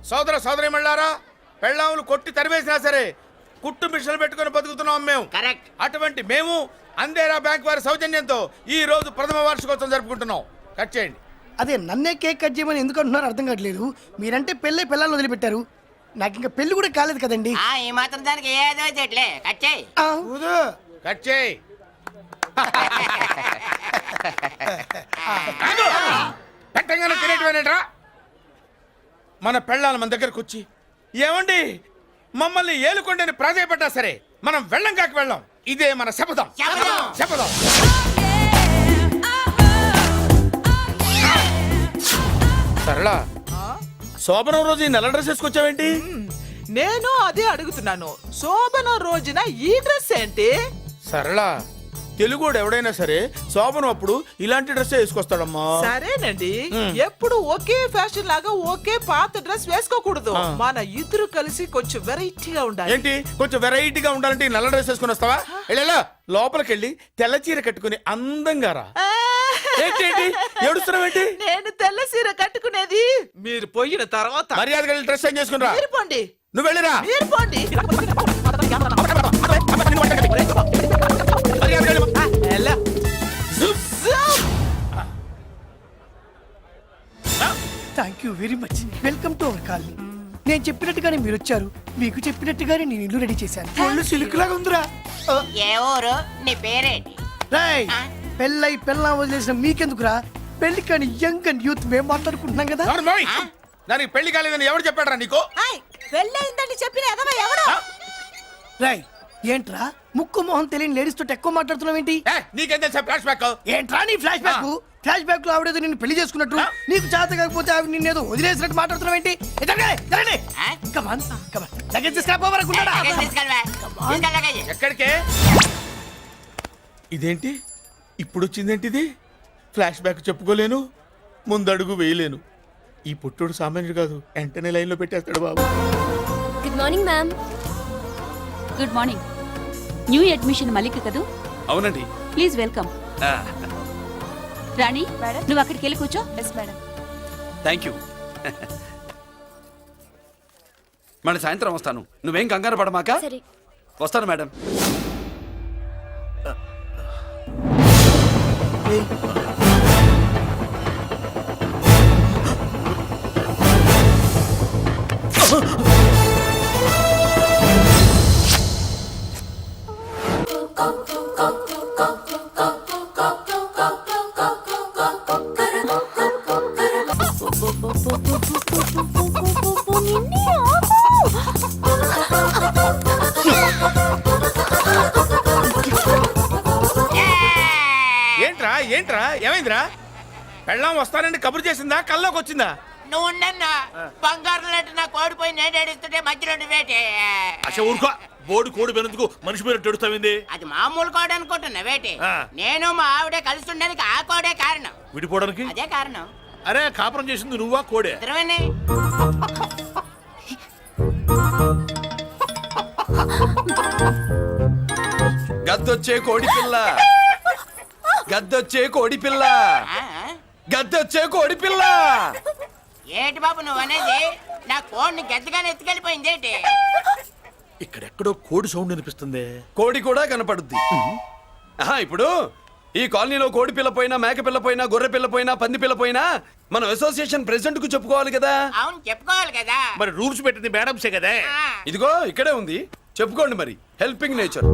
సోదర సోదరిమణులారా, పెళ్ళాములు కొట్టి తరివేసినా సరే కుట్టు మిషన్లు పెట్టుకుని బతుకుతున్నాం మేము. కరెక్ట్. అటువంటి మేము అందేరా బ్యాంక్ వారి సౌజన్యంతో ఈ రోజు ప్రథమ వార్షికోత్సవం జరుపుకుంటున్నాం. కట్ చేయండి. అదే నన్నే కేక్ కట్ చేయమని ఎందుకు అంటున్నారో అర్థం కావట్లేదు. మీరంటే పిల్లల్ని వదిలిపెట్టారు, నాకు ఇంకా పెళ్లి కూడా కాలేదు కదండి. ఈ మాత్రం దానికి ఏదో చెట్లే కట్ చేయి. కట్ చేయి. పెట్టంగానే తినేటివేనేట్రా. మన పెళ్ళాల మన దగ్గరకు వచ్చి ఏమండి మమ్మల్ని ఏలుకొండని ప్రాధాయపడ్డా సరే మనం వెళ్ళం కాక వెళ్ళాం. ఇదే మన శపథం. శపథం. సరళ, శోభనం రోజు ఈ నల్ల డ్రెస్ వేసుకొచ్చావేంటి? నేను అదే అడుగుతున్నాను. శోభన రోజున ఈ డ్రెస్ ఏంటి? సరళ, తెలుగుడు ఎవడైనా సరే శోభనం అప్పుడు ఇలాంటి డ్రెస్ వేసుకొస్తాడమ్మా. సరేనండి, ఎప్పుడు ఒకే ఫ్యాషన్ లాగా ఒకే పాత డ్రెస్ వేసుకోకూడదు. మన ఇద్దరు కలిసి కొంచెం వెరైటీగా ఉండాలి. ఏంటి కొంచెం వెరైటీగా ఉండాలంటే ఈ నల్ల డ్రెస్ వేసుకొని వస్తావా? వెళ్ళా లోపలికి వెళ్ళి తెల్ల చీర కట్టుకుని అందంగా రా. ఏంటి ఏడుస్తున్నావేంటి? నేను తెల్ల సీర కట్టుకునేది మీరు పోయిన తర్వాత. మర్యాదగా వెళ్ళి డ్రెస్ చేంజ్ చేసుకుని రా. మీరు పోండి. నువ్వు వెళ్ళిరా. మీరు పోండి. Thank you very much. Welcome to our colony. నేను చెప్పినట్టుగానే మీరు వచ్చారు, మీకు చెప్పినట్టుగానే నేను ఇల్లు రెడీ చేశాను. ఒళ్ళు సిల్క్ లాగా ఉందిరా. ఏ ఊరు? నీ పేరేంటి? రాయ్, పెళ్ళై పెళ్ళా వదిలేసిన మీకెందుకురా? పెళ్లి కాని యంగ్ అండ్ యూత్ మేము మాట్లాడుకుంటున్నాం కదా. దానికి పెళ్లి కాలేదని ఎవరు చెప్పాడరా నీకు? పెళ్ళయిందని చెప్పిన ఎదవ ఎవడు? రాయ్, ఏంట్రా ముక్కు మొహం తెలియని లేడీస్ తోటి ఎక్కువ మాట్లాడుతున్నావు ఏంటి? నీకేం తెలుసా ఫ్లాష్ బ్యాక్? ఏంట్రా నీ ఫ్లాష్ బ్యాక్? ఫ్లాష్ బ్యాక్ లో ఆవిడేదో నిన్ను పెళ్లి చేసుకున్నట్టు, నీకు చేత కాకపోతే ఆవిడ నిన్నేదో వదిలేసినట్టు మాట్లాడుతున్నావు ఏంటి? ఎక్కడికే? ఇదేంటి ఇప్పుడు వచ్చిందేంటి? ఇది ఫ్లాష్ బ్యాక్ చెప్పుకోలేను, ముందడుగు వేయలేను. ఈ పుట్టుడు సామాన్యుడు కాదు, వెంటనే లైన్ లో పెట్టేస్తాడు బాబు. Good morning ma'am. Good morning. New admission Mallika కదూ? అవునండి. Please welcome. రాణి, నువ్వు అక్కడికి వెళ్ళి కూర్చో. Yes madam. Thank you. మళ్ళీ సాయంత్రం వస్తాను, నువ్వేం కంగారు పడమాక. వస్తాను మేడం. ఏంట్రా ఏంట్రా ఏమైందిరా? పెళ్ళాం వస్తానండి కబురు చేసిందా, కల్లోకి వచ్చిందా? నువ్వు ఉండన్నా బంగారం లాంటి నాకు ఓడిపోయి నేను ఏడుస్తుంటే మధ్యలో నువ్వేటే. అసలు ఊరుకో. బోర్డు కోడి పెనందుకు మనిషి మీద తెడుస్తావింది. అది మామూలు కోడి అనుకుంటున్నా వేటే. నేను మా ఆవిడే కలిసి ఉండడానికి ఆ కోడే కారణం. విడిపోవడానికి అదే కారణం. అరే కాపురం చేసింది నువ్వా కోడే? ఇద్దరమేనే. గద్దొచ్చే కోడి పిల్ల, గద్దొచ్చే కోడి పిల్ల, గద్దొచ్చే కోడి పిల్ల. ఏటి బాబు నువ్వు అనేది? నా కోడిని గద్దగానే ఎత్తుకెళ్ళిపోయింది ఏంటి? ఇక్కడెక్కడో కోడి సౌండ్ అనిపిస్తుంది. కోడి కూడా కనపడుద్ది. ఇప్పుడు ఈ కాలనీలో కోడి పిల్ల పోయినా, మేక పిల్ల పోయినా, గొర్రె పిల్ల పోయినా, పంది పిల్ల పోయినా మనం అసోసియేషన్ ప్రెసిడెంట్ కు చెప్పుకోవాలి కదా. అవును చెప్పుకోవాలి కదా. మరి రూల్స్ పెట్టింది మేడమ్సే కదా. ఇదిగో ఇక్కడే ఉంది, చెప్పుకోండి మరి. Helping nature.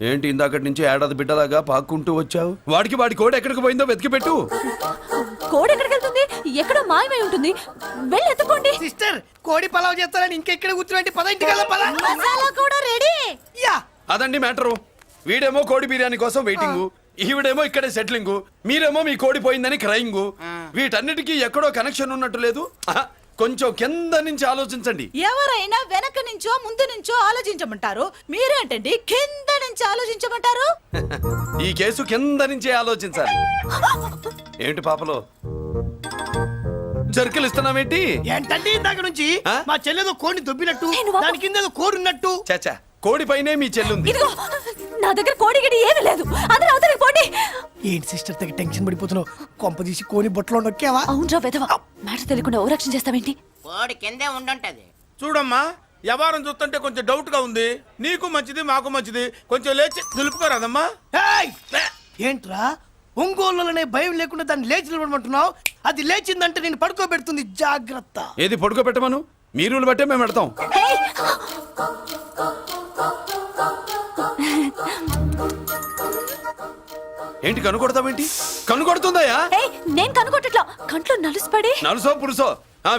ఏంటి ఇందాకటి నుంచి ఏడాది బిడ్డలాగా పాక్కుంటూ వచ్చావు? వాడికి వాడి కోడి ఎక్కడికి పోయిందో వెతికి పెట్టు. కోడి ఎక్కడికి వెళ్తుంది? ఎక్కడో మాయమై ఉంటుంది, వెళ్ళి ఎత్తుకోండి. సిస్టర్, కోడి పలావ్ చేస్తారని ఇంకెక్కడ కూర్చోండి. పద ఇంటికి వెళ్దాం, పద. మసాలా కూడా రెడీ. యా, అదండి మ్యాటరు. వీడేమో కోడి బిర్యానీ కోసం వెయిటింగ్, ఈవిడేమో ఇక్కడే సెటిలింగ్, మీరేమో మీ కోడి పోయిందని క్రయింగ్. వీటన్నిటికీ ఎక్కడో కనెక్షన్ ఉన్నట్టు లేదు. కొంచెం కింద నుంచి ఆలోచించండి. ఎవరైనా వెనక నుంచో ముందు నుంచో ఆలోచించమంటారు, మీరేంటండి కింద నుంచి ఆలోచించమంటారు? ఈ కేసు కింద నుంచే ఆలోచించాలి. ఏంటి పాపలో జర్కలు ఇస్తున్నావేంటి? ఏంటండి ఇందాక నుంచి మా చెల్లెదో కోడిని దొబ్బినట్టు, దాని కింద కోడి ఉన్నట్టు. చాచా, కోడి పైనే మీ చెల్లుంది. ఇదిగో నా దగ్గర కోడి గిడి ఏమీ లేదు, అందరూ అవతలికి పోండి. ఏంటి సిస్టర్ తెగ టెన్షన్ పడిపోతున్నావు? కొంప తీసి కోని బొట్టలో నొక్కావా? అవునరా వెధవ, మ్యాటర్ తెలియకుండా ఓ రక్షణ చేస్తావేంటి? కోడి కిందే ఉండుంటది. చూడమ్మా వ్యవహారం చూస్తుంటే కొంచెం డౌట్ గా ఉంది. నీకు మంచిది మాకు మంచిది, కొంచెం లేచి నిలుపుకోరాదమ్మా. ఏయ్! ఏంట్రా ఒంగోలులోనే భయం లేకుండా దాన్ని లేచి నిలబడమంటున్నావు? అది లేచిందంటే నేను పడుకోబెడుతుంది, జాగ్రత్త. ఏది పడుకోబెట్టమను, మీ రూల్ బట్టే మేము పెడతాం. ఏంటి కనుకొడతావేంటి? కనుకొడుతుందయ్యా? ఏయ్, నేను కనుగొట్టట్లా, కంట్లో నలుసుపడి. నలుసో పురుసో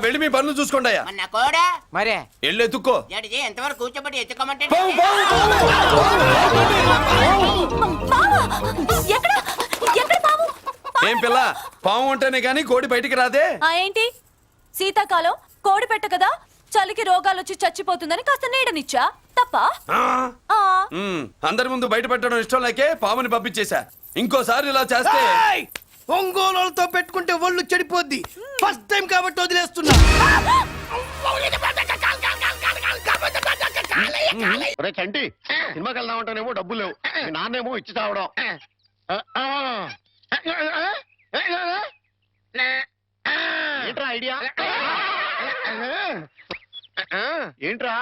వెళ్ళి మీ పనులు చూసుకోండి అయ్యా. మన కోడా మరే వెళ్ళి ఎత్తుక్కో. జడిజీ ఎంతవరకు కూర్చోబెట్టి ఎత్తుకోమంటే పావు, పావు, పావా? ఎక్కడ ఎక్కడ పావు? ఏం పిల్ల, పాము అంటేనే గాని కోడి బయటికి రాదే. ఏంటి శీతాకాలం కోడి పెట్ట కదా, చలికి రోగాలు వచ్చి చచ్చిపోతుందని కాస్త నీడనిచ్చా, తప్ప? ఆ? ఆ, అందరి ముందు బయట పెట్టడం ఇష్టం లేకే పాముని పంపించేశా. ఇంకోసారి ఇలా చేస్తే ఏయ్! ఒంగోలులతో పెట్టుకుంటే ఒళ్ళు చెడిపోద్ది. ఫస్ట్ టైం కాబట్టి వదిలేస్తున్నా. ఒరే చంటి, సినిమాకి వెళ్దామంటేనేమో డబ్బులు లేవు, మీ నాన్నేమో ఇచ్చి చావడం. ఏంట్రా ఐడియా? ఏంట్రా?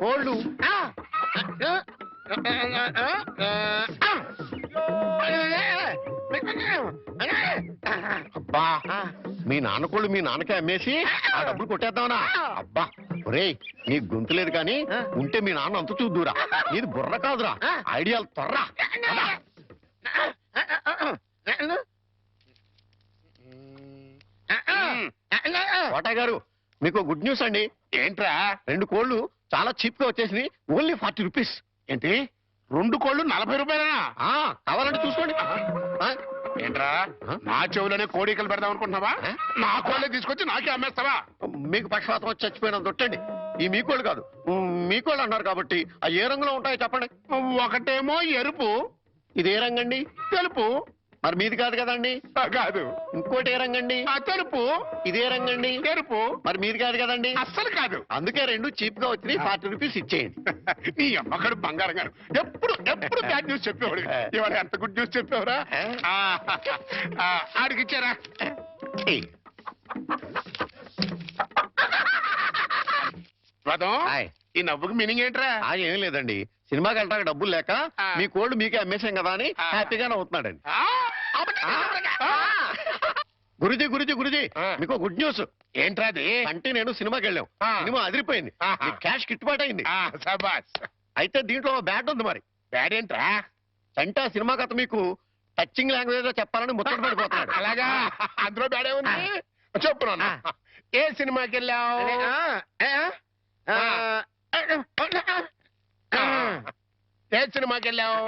కోళ్ళు. అబ్బా, మీ నాన్న కోళ్ళు మీ నాన్నకే అమ్మేసి ఆ డబ్బులు కొట్టేద్దామనా? అబ్బా ఒరేయ్, నీ గొంతు లేదు కానీ ఉంటే మీ నాన్న అంత చూద్దురా. నీది బుర్ర కాదురా, ఐడియాలు తొర్రా. కోటయ్య గారు, మీకు గుడ్ న్యూస్ అండి. ఏంట్రా? 2 కోళ్ళు చాలా చీప్ గా వచ్చేసి ఓన్లీ 40 రూపీస్. ఏంటి 2 కోళ్ళు 40 రూపాయలనా? కావాలంటే చూసుకోండి. ఏంట్రా, నా చెవులోనే కోడికలు పెడదాం అనుకుంటున్నావా? నా కోళ్ళే తీసుకొచ్చి నాకే అమ్మేస్తావా? మీకు పక్షపాతం వచ్చి చచ్చిపోయిన దొట్టండి. ఈ మీ కోళ్ళు కాదు, మీ కోళ్ళు అన్నారు కాబట్టి ఆ ఏ రంగులో ఉంటాయో చెప్పండి. ఒకటేమో ఎరుపు. ఇది ఏ రంగండి? తెలుపు. మరి మీది కాదు కదండి? కాదు. ఇంకోటి ఏ రంగండి? తెలుపు. ఇదే రంగండి? తెలుపు. మరి మీది కాదు కదండి? అస్సలు కాదు. అందుకే 2 చీప్ గా వచ్చినాయి, 40 రూపీస్ ఇచ్చేయండి. నీ అమ్మగారు బంగారం గారు ఎప్పుడు ఎప్పుడు బ్యాడ్ న్యూస్ చెప్పేవాడు. ఇవాళ ఎంత గుడ్ న్యూస్ చెప్పేవరా? ఆడికి ఇచ్చారా? ఈ నవ్వుకి మీనింగ్ ఏంట్రా? ఏం లేదండి, సినిమాకి వెళ్ళడానికి డబ్బులు లేక మీ కోళ్ళు మీకే అమ్మేశాం కదా అని హ్యాపీగానే అవుతున్నాడండి. గురుజీ గురుజీ గురుజీ, మీకు గుడ్ న్యూస్. ఏంట్రా అది? అంటే నేను సినిమాకి వెళ్ళాం, సినిమా అదిరిపోయింది, క్యాష్ గిట్టుబాటు అయింది. అయితే దీంట్లో బ్యాడ్ ఉంది. మరి బ్యాడ్ ఏంట్రా? అంటే ఆ సినిమా కథ మీకు టచింగ్ లాంగ్వేజ్ లో చెప్పాలని ముచ్చట పడిపోతున్నాడు. అలాగా? అందులో బ్యాడే ఉంది, చెప్పు. ఏ సినిమాకి వెళ్ళావు? ఏ సినిమాకి వెళ్ళావు?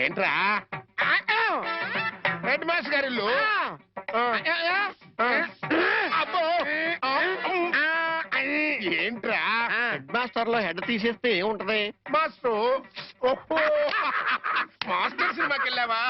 ఏంట్రా? హెడ్ మాస్టర్ గారి ఇల్లు. అబ్బో, ఏంట్రా? హెడ్ మాస్టర్ లో హెడ్ తీసేస్తే ఏముంటది? మాస్టర్. ఓహో, మాస్టర్ సినిమాకి వెళ్ళావా?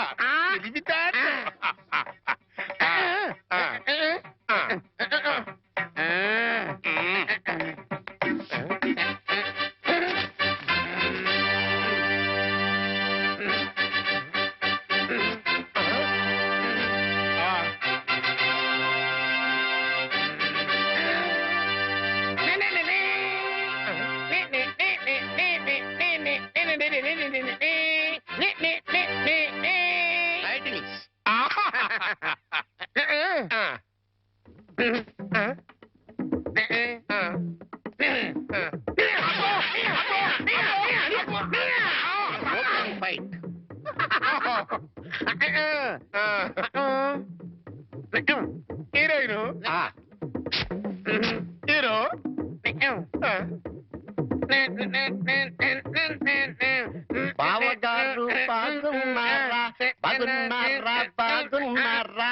హీరోయిన్ హీరో బావగారు బాగున్నారా? బాగున్నారా? బాగున్నారా?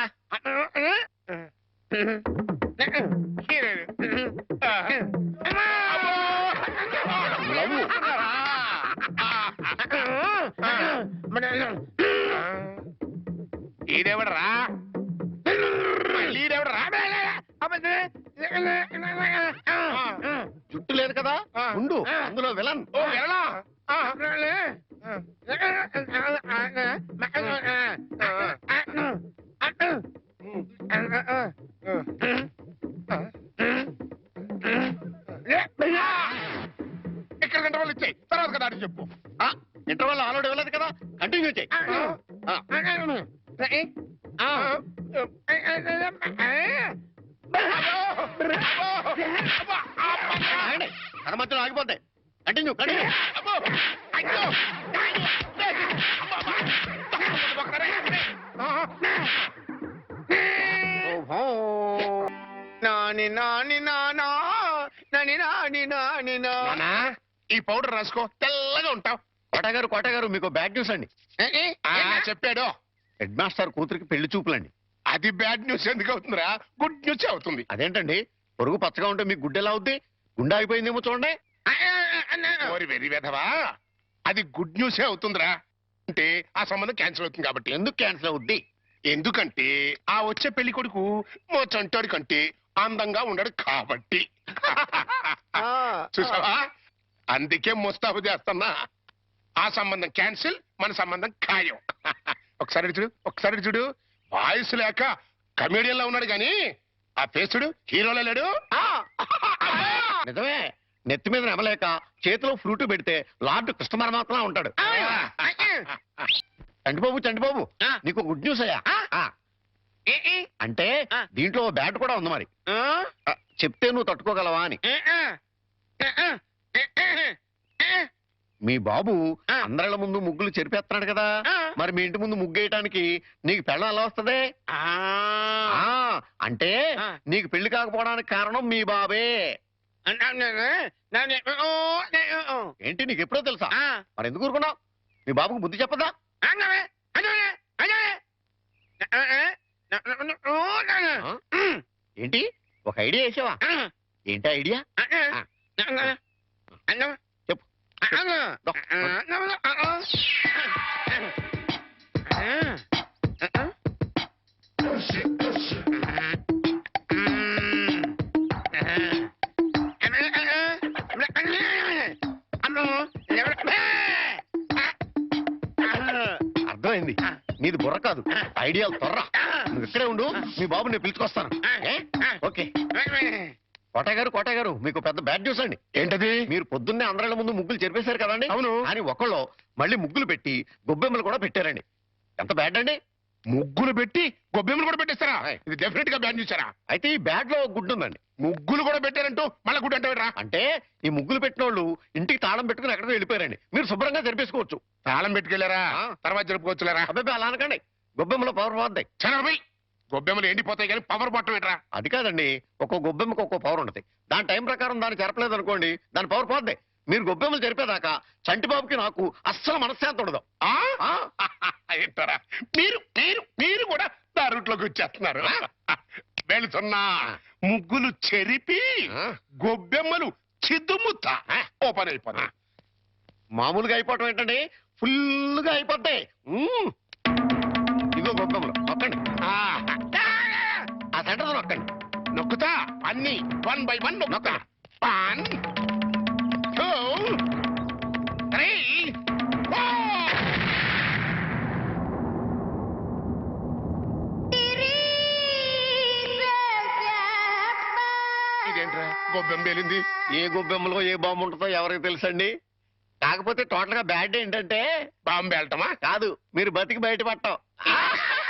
ఈడెవడరా? ఈడెవడరా? జుట్టు లేదు కదా, ఉండు, అందులో విలన్. ఇక్కడ గంట వాళ్ళు ఇచ్చాయి తర్వాత కదా అని చెప్పు. ఇంటర్వల్ ఆల్రెడీ ఇవ్వలేదు కదా, కంటిన్యూ చేయి. మధ్యలో ఆగిపోతాయి. Continue continue. నాని నాని నానా నాని నాని నాని నానా. ఈ పౌడర్ రాసుకో, తెల్లగా ఉంటావు. కోటగారు మీకు బ్యాడ్ న్యూస్ అండి. చెప్పాడు. హెడ్ మాస్టర్ కూతురికి పెళ్లి చూపులండి. అది బ్యాడ్ న్యూస్ ఎందుకు అవుతుందిరా? గుడ్ న్యూస్ అవుతుంది. అదేంటండి, పొరుగు పచ్చగా ఉంటే మీకు గుడ్డ ఎలా అవుద్ది? గుండె అయిపోయిందేమో చూడండి. వెరీ వెధవా, అది గుడ్ న్యూసే అవుతుందిరా. అంటే ఆ సంబంధం క్యాన్సిల్ అవుతుంది కాబట్టి. ఎందుకు క్యాన్సిల్ అవుద్ది? ఎందుకంటే ఆ వచ్చే పెళ్లి కొడుకు మా చంటాడి కంటే అందంగా ఉండడు కాబట్టి. చూసావా, అందుకే ముస్తాబు చేస్తున్నా. ఆ సంబంధం క్యాన్సిల్, మన సంబంధం ఖాయం. ఒకసారి చూడు వాయిస్ లేక కమేడియన్ లా ఉన్నాడు గాని ఆ ఫేస్ చూడు హీరోలో లేడు. నిజమే, నెత్తి మీద నెమలేక చేతిలో ఫ్రూట్ పెడితే లార్డ్ కృష్ణ పరమాత్మ ఉంటాడు. చంటిబాబు నీకు గుడ్ న్యూస్ అయ్యా. అంటే దీంట్లో బ్యాట్ కూడా ఉంది మరి. చెప్తే నువ్వు తట్టుకోగలవా అని. మీ బాబు అందరిళ్ళ ముందు ముగ్గులు చెరిపేస్తున్నాడు కదా, మరి మీ ఇంటి ముందు ముగ్గేయటానికి నీకు పెళ్ళం ఎలా వస్తుంది? అంటే నీకు పెళ్లి కాకపోవడానికి కారణం మీ బాబే. ఏంటి నీకు ఎప్పుడో తెలుసా? మరి ఎందుకు ఊరుకున్నావు? మీ బాబుకు బుద్ధి చెప్పదా? ఏంటి ఒక ఐడియా వేసావా? ఏంటి ఐడియా? చెప్పు. అర్థమైంది, నీది బుర్ర కాదు, ఐడియాలు త్వరరా. నువ్వు ఇక్కడే ఉండు, మీ బాబు నేను పిలుచుకొస్తాను. ఓకే. కోటగారు మీకు పెద్ద బ్యాడ్ న్యూస్ అండి. ఏంటది? మీరు పొద్దున్నే అందరిళ్ళ ముందు ముగ్గులు చెరిపేశారు కదండి. అవును. అని ఒకళ్ళు మళ్ళీ ముగ్గులు పెట్టి గొబ్బెమ్మలు కూడా పెట్టారండి. ఎంత బ్యాడ్ అండి? ముగ్గులు పెట్టి గొబ్బెమ్మలు కూడా పెట్టేస్తారా? ఇది డెఫినెట్ గా బ్యాడ్ న్యూస్. అయితే ఈ బ్యాడ్ లో గుడ్ ఉందండి. ముగ్గులు కూడా పెట్టారంటూ మళ్ళీ గుడ్ అంటే అంటే ఈ ముగ్గులు పెట్టిన వాళ్ళు ఇంటికి తాళం పెట్టుకుని ఎక్కడికి వెళ్ళిపోయారండి. మీరు శుభ్రంగా జరిపేసుకోవచ్చు. తాళం పెట్టుకెళ్ళారా? తర్వాత జరుపుకోవచ్చులేరా? అబ్బాయి అలా అనకండి, గొబ్బెమ్మలో పవర్ పోద్దాయి. చనబై గొబ్బెమ్మలు ఎండిపోతాయి కానీ పవర్ పట్టం ఏంట్రా? అది కాదండి, ఒక్కో గొబ్బెమ్మకు ఒక్కో పవర్ ఉంటుంది. దాని టైం ప్రకారం దాన్ని జరపలేదు అనుకోండి, దాని పవర్ పోద్ది. మీరు గొబ్బెమ్మలు జరిపేదాకా చంటిబాబుకి నాకు అస్సలు మనశ్శాంతి ఉండదు. ఏంటారా మీరు మీరు మీరు కూడా నా రూట్లోకి వచ్చేస్తున్నారు. వెళుతున్నా ముగ్గులు చెరిపి గొబ్బెమ్మలు చిద్దుముత్త ఓపెన్ అయిపోతాయి. మామూలుగా అయిపోవటం ఏంటండి, ఫుల్గా అయిపోతాయి. ఇగో గొబ్బెమ్మలు నొక్కండి. ఆ సెంటర్ నొక్కండి. నొక్కుతా అన్ని 1 by 1 నొక్కా. 1 2 3 4. ఇదేంట్రా గొబ్బెమ్మ పేలింది? ఏ గొబ్బెమ్మలో ఏ బాంబు ఉంటుందో ఎవరికి తెలుసండి. కాకపోతే టోటల్ గా బ్యాడ్ ఏంటంటే బాంబు పేలటమా కాదు, మీరు బతికి బయటపడటం.